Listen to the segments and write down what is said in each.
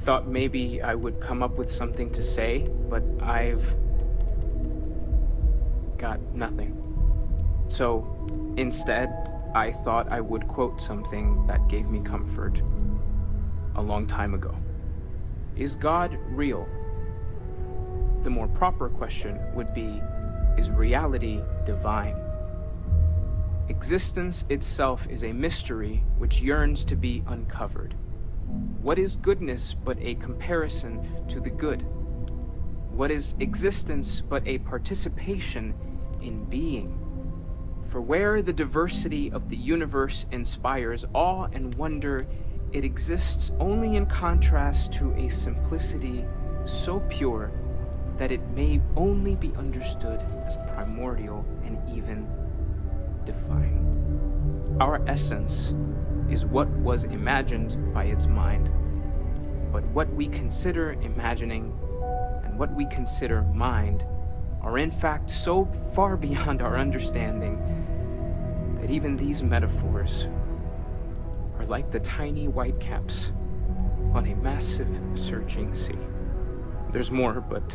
thought maybe I would come up with something to say, but I've got nothing. So instead, I thought I would quote something that gave me comfort a long time ago. Is God real? The more proper question would be, is reality divine? Existence itself is a mystery which yearns to be uncovered. What is goodness but a comparison to the good? What is existence but a participation in being? For where the diversity of the universe inspires awe and wonder, it exists only in contrast to a simplicity so pure that it may only be understood as primordial and even divine. Our essence is what was imagined by its mind, but what we consider imagining and what we consider mind are in fact so far beyond our understanding that even these metaphors are like the tiny white caps on a massive surging sea. There's more, but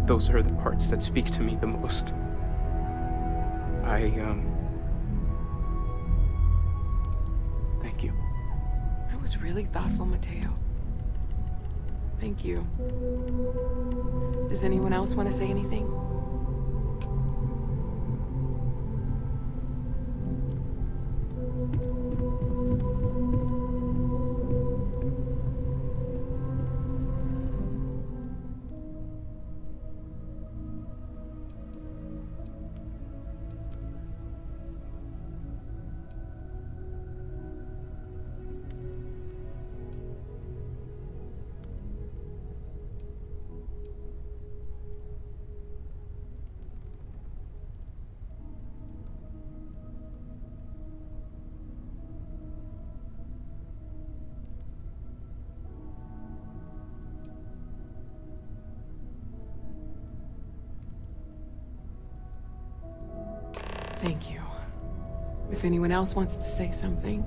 those are the parts that speak to me the most. Thank you. That was really thoughtful, Mateo. Thank you. Does anyone else want to say anything? Thank you. If anyone else wants to say something.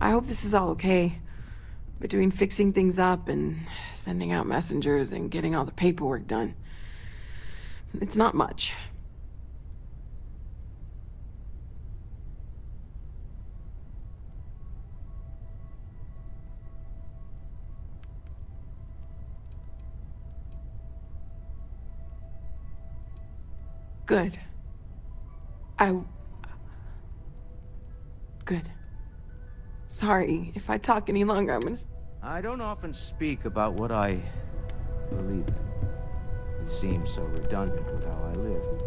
I hope this is all okay. Between fixing things up and sending out messengers and getting all the paperwork done. It's not much. Good. Good. Sorry, if I talk any longer, I'm gonna... I don't often speak about what I believe in. It seems so redundant with how I live.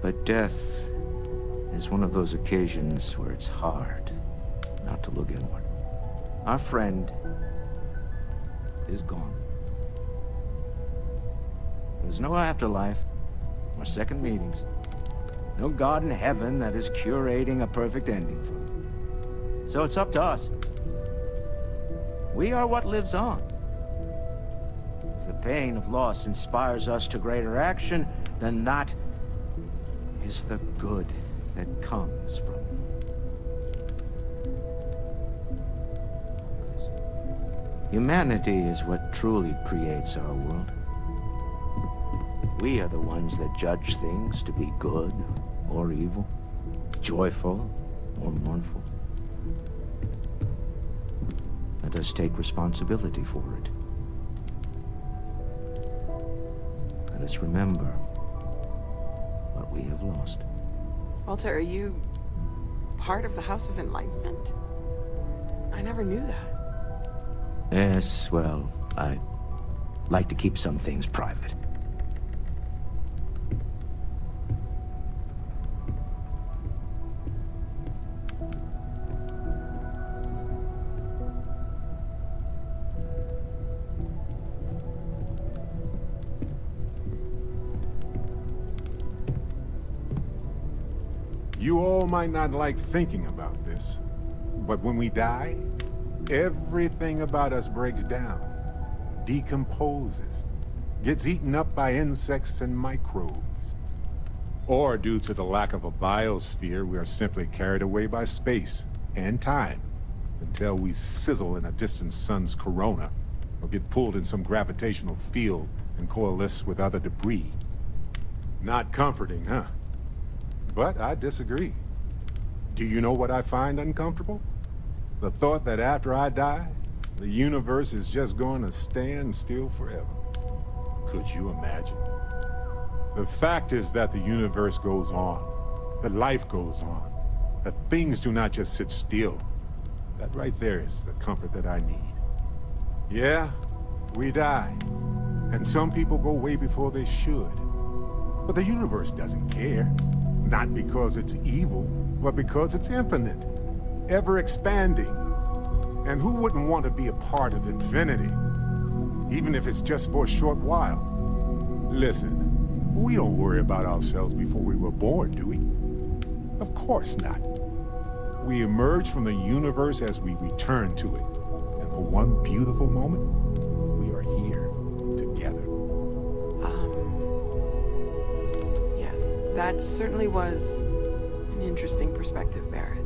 But death is one of those occasions where it's hard not to look inward. Our friend is gone. There's no afterlife, or second meetings. No God in heaven that is curating a perfect ending for them. So it's up to us. We are what lives on. If the pain of loss inspires us to greater action, then that is the good that comes from it. Humanity is what truly creates our world. We are the ones that judge things to be good or evil, joyful or mournful. Let us take responsibility for it. Let us remember what we have lost. Walter, are you part of the House of Enlightenment? I never knew that. Yes, well, I like to keep some things private. You all might not like thinking about this, but when we die, everything about us breaks down. decomposes, gets eaten up by insects and microbes. Or due to the lack of a biosphere, we are simply carried away by space and time until we sizzle in a distant sun's corona or get pulled in some gravitational field and coalesce with other debris. Not comforting, huh? But I disagree. Do you know what I find uncomfortable? The thought that after I die, the universe is just going to stand still forever. Could you imagine? The fact is that the universe goes on, that life goes on, that things do not just sit still. That right there is the comfort that I need. Yeah, we die, and some people go way before they should. But the universe doesn't care. Not because it's evil, but because it's infinite, ever expanding. And who wouldn't want to be a part of infinity? Even if it's just for a short while. Listen, we don't worry about ourselves before we were born, do we? Of course not. We emerge from the universe as we return to it. And for one beautiful moment, we are here together. Yes, that certainly was an interesting perspective, Barrett.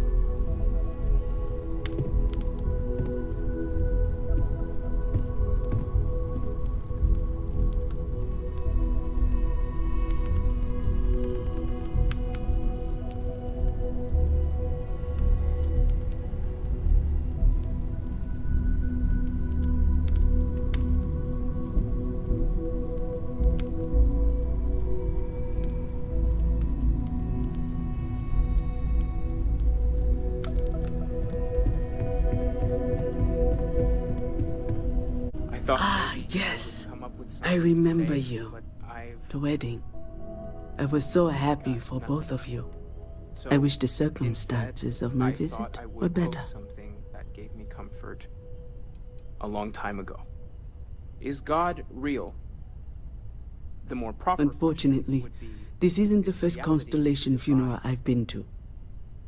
Yes, I remember you. The wedding. I was so happy for both of you. I wish the circumstances of my visit were better. Something that gave me comfort a long time ago. Is God real? The more proper Unfortunately, would be, this isn't the is first reality constellation funeral divine? I've been to.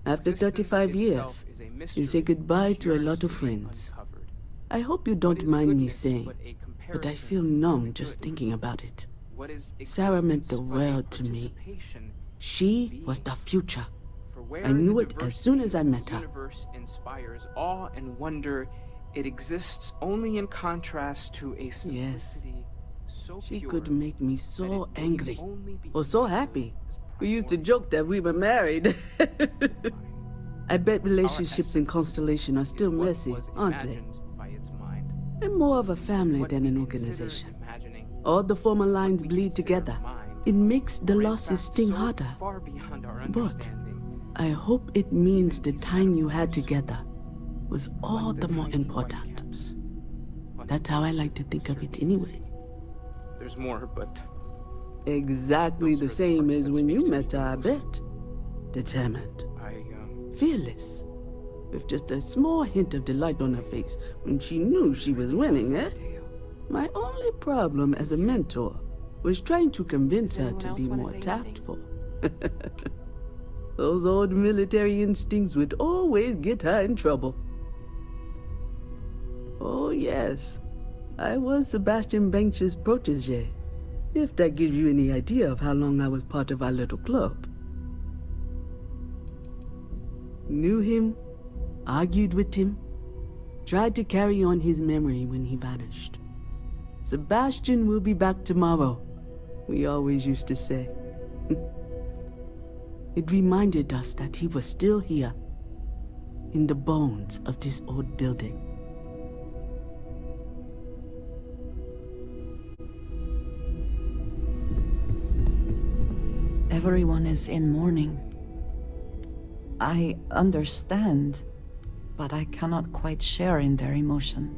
After Existence 35 years, itself is a you mystery say goodbye which to a yearns lot of to be friends. uncovered. I hope you What don't is mind me goodness saying, but a but I comparison feel to numb the just good? thinking about it. What is Sarah meant the existence but a world to me. participation She in was the being? future. For where I knew the it as soon as I diversity met of the her. universe inspires awe and wonder, it exists only in contrast to a simplicity so She pure could make me that so it may angry only be or so understood happy. as We used to primordial. joke that we were married. I bet relationships in essence Constellation are still is what messy, was aren't they? imagined by its mind. We're more of a family What than we an consider organization. imagining, All the former lines we bleed consider together. mind, It makes the are in losses fact sting so harder. far beyond our But understanding. I hope it means the time you had together was all Like the more tiny important. whitecaps on That's how I the like to think of it surface. anyway. There's more, but Exactly Those the are the same parts as that when you speak to met me her, I most. bet. Determined. I Fearless. With just a small hint of delight on her face when she knew she was winning, eh? Do you? My only problem as a mentor was trying to convince Does her anyone to else be wanna more say anything? tactful. Those old military instincts would always get her in trouble. Oh yes, I was Sebastian Banks's protege, if that gives you any idea of how long I was part of our little club. Knew him, argued with him, tried to carry on his memory when he vanished. Sebastian will be back tomorrow, we always used to say. It reminded us that he was still here, in the bones of this old building. Everyone is in mourning. I understand, but I cannot quite share in their emotion.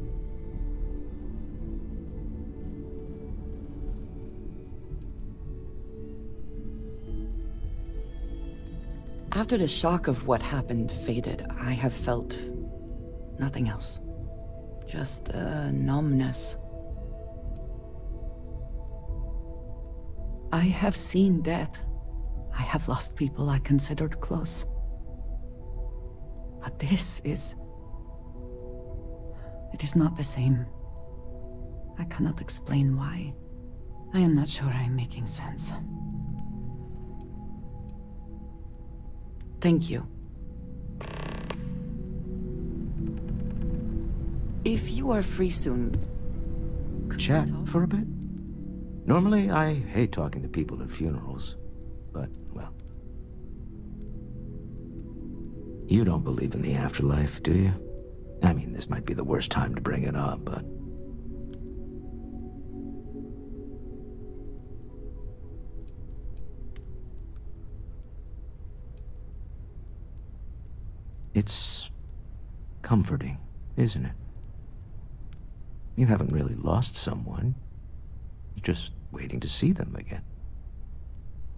After the shock of what happened faded, I have felt nothing else. Just a numbness. I have seen death. I have lost people I considered close. But this is... it is not the same. I cannot explain why. I am not sure I am making sense. Thank you. If you are free soon, could Chat we talk? for a bit? Normally, I hate talking to people at funerals, but, well... You don't believe in the afterlife, do you? I mean, this might be the worst time to bring it up, but... It's comforting, isn't it? You haven't really lost someone. You're just waiting to see them again.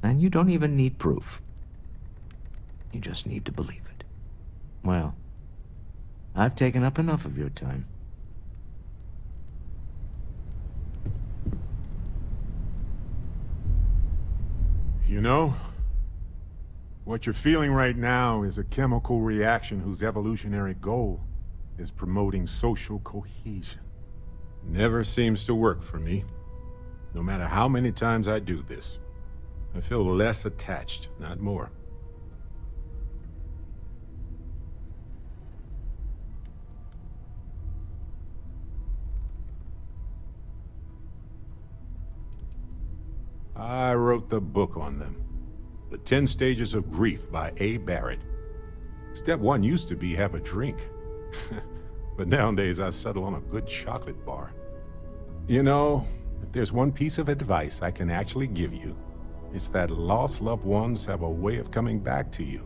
And you don't even need proof. You just need to believe it. Well, I've taken up enough of your time. You know, what you're feeling right now is a chemical reaction whose evolutionary goal is promoting social cohesion. Never seems to work for me. No matter how many times I do this, I feel less attached, not more. I wrote the book on them. The 10 Stages of Grief by A. Barrett. Step 1 used to be have a drink. But nowadays I settle on a good chocolate bar. You know, if there's one piece of advice I can actually give you, it's that lost loved ones have a way of coming back to you.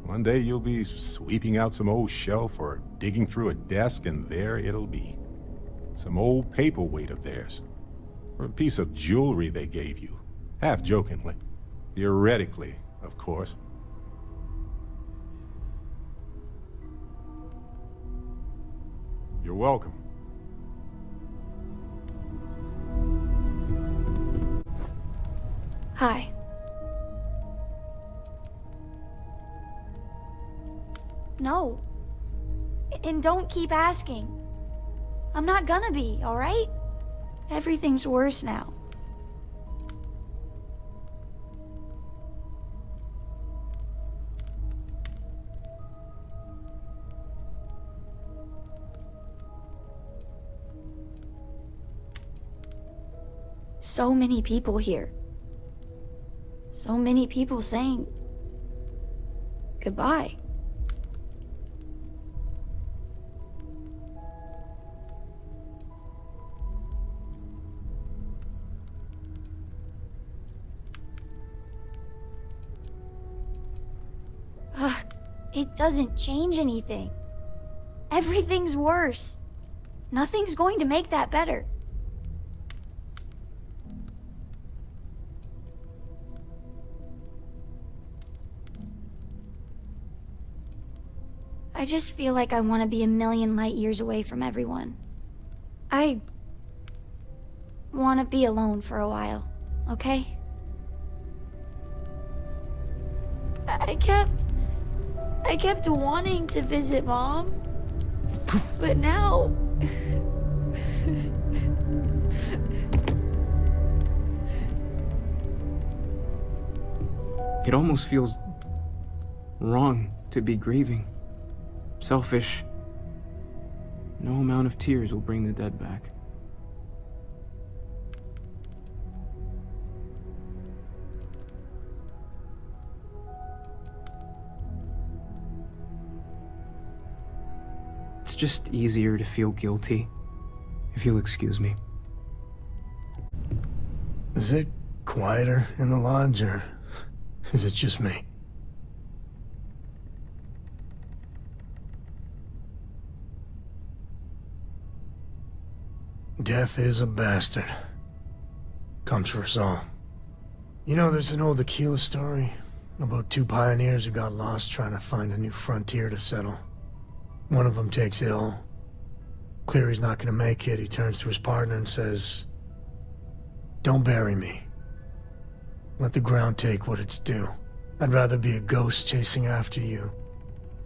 One day you'll be sweeping out some old shelf or digging through a desk and there it'll be. Some old paperweight of theirs. Or a piece of jewelry they gave you, half jokingly. Theoretically, of course. You're welcome. Hi. No. And don't keep asking. I'm not gonna be, alright? Everything's worse now. So many people here. So many people saying goodbye. It doesn't change anything. Everything's worse. Nothing's going to make that better. I just feel like I want to be a million light years away from everyone. I want to be alone for a while, okay? I kept wanting to visit Mom, but now... It almost feels wrong to be grieving. Selfish. No amount of tears will bring the dead back. It's just easier to feel guilty, if you'll excuse me. Is it quieter in the lodge, or is it just me? Death is a bastard. Comes for us all. You know, there's an old Aquila story about two pioneers who got lost trying to find a new frontier to settle. One of them takes ill. Clear he's not gonna make it, he turns to his partner and says, "Don't bury me. Let the ground take what it's due. I'd rather be a ghost chasing after you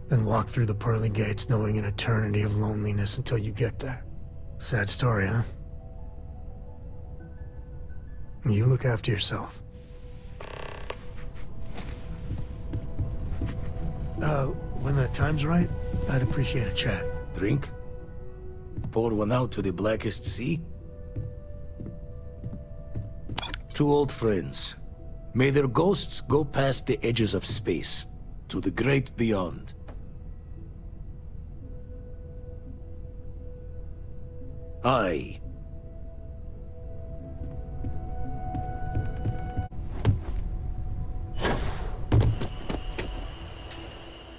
than walk through the pearly gates knowing an eternity of loneliness until you get there." Sad story, huh? You look after yourself. When that time's right, I'd appreciate a chat. Drink? Pour one out to the blackest sea? Two old friends. May their ghosts go past the edges of space, to the great beyond. Aye.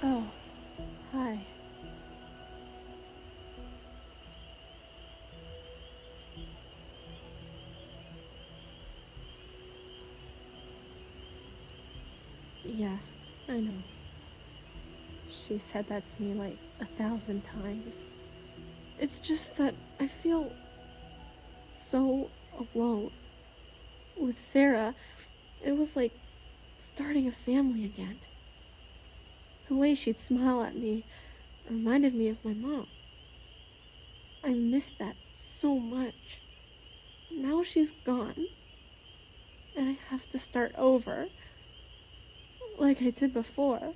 Oh, hi. Yeah, I know. She said that to me like 1,000 times. It's just that I feel so alone. With Sarah, it was like starting a family again. The way she'd smile at me reminded me of my mom. I missed that so much. Now she's gone, and I have to start over, like I did before.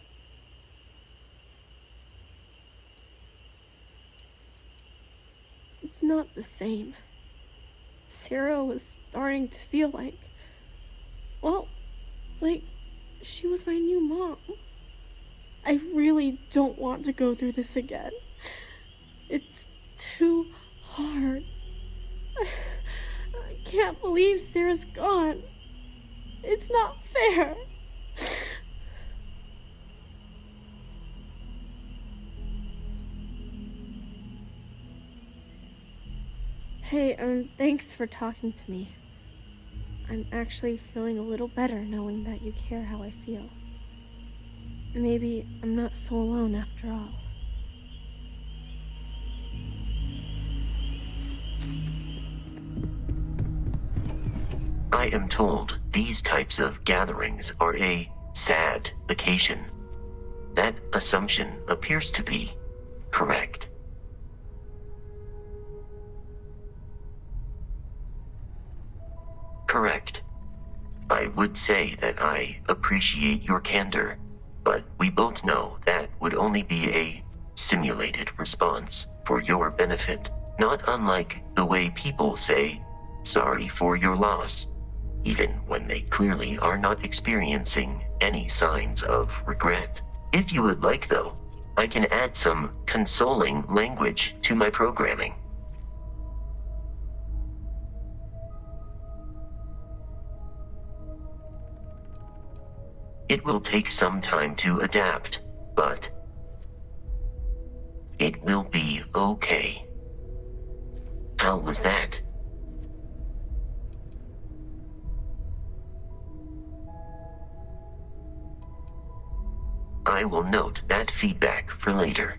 It's not the same. Sarah was starting to feel like, well, like she was my new mom. I really don't want to go through this again. It's too hard. I can't believe Sarah's gone. It's not fair. Hey, thanks for talking to me. I'm actually feeling a little better knowing that you care how I feel. Maybe I'm not so alone after all. I am told these types of gatherings are a sad occasion. That assumption appears to be correct. Correct. I would say that I appreciate your candor, but we both know that would only be a simulated response for your benefit, not unlike the way people say, sorry for your loss, even when they clearly are not experiencing any signs of regret. If you would like, though, I can add some consoling language to my programming. It will take some time to adapt, but it will be okay. How was that? I will note that feedback for later.